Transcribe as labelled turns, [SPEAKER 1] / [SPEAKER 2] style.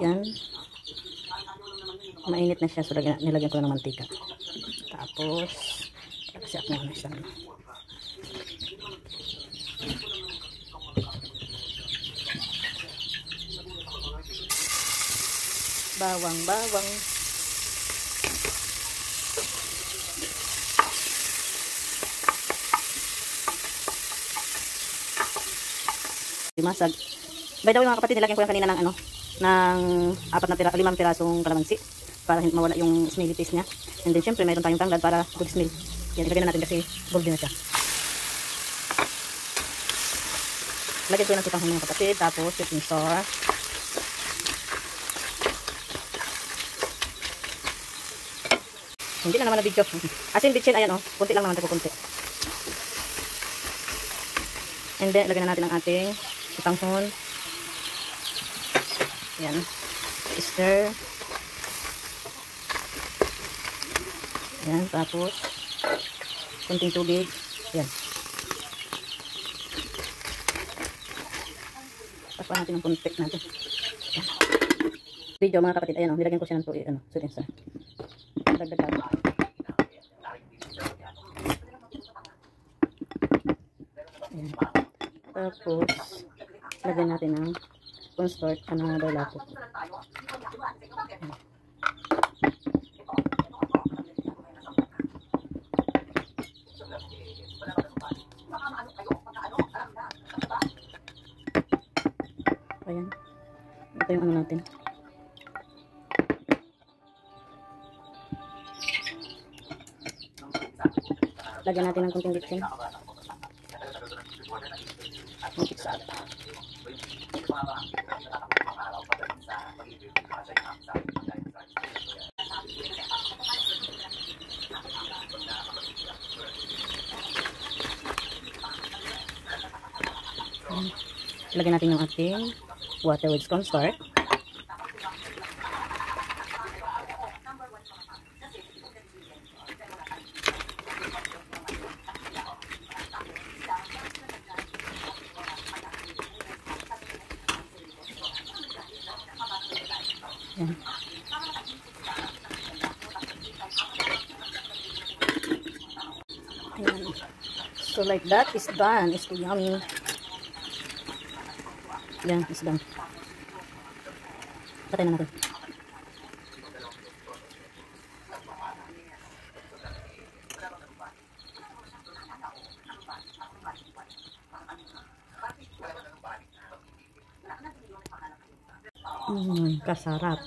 [SPEAKER 1] Yan. Mainit na siya. So, nilagyan ko na ng mantika. Tapos, siyak na siya. Bawang. Dimasag. By the way mga kapatid, nilagyan ko lang kanina ng ng 5 pirasong kalamansi para mawala yung smelly taste niya. And then syempre mayroon tayong tanglad para good smell. Yan, ilagay na natin kasi golden na siya. Lagyan ko ng sitang mga kapatid, tapos sweet star. Hindi na naman na video. Asin bitchin, ayan kunti lang naman ito, kunti. And then ilagay na natin ang ating itanghon. Yan. Stir. Yan. Tapos kunting tubig. Yan. Takpan natin ang kunti natin. Yan. Video mga kapatid. Ayan nilagyan ko siya ng sweet and sour. Dagdagan. Yan. Tapos lagyan natin ng cornstarch na dalapo. Ayan. Ito yung natin. Lagyan natin ng kunting bitchin. Mix up. Lagyan natin yung ating water with cornstarch. Yan. Ayan. So like that is done. It's so yummy. Yan, it's done. Patay na natin. Kasarap.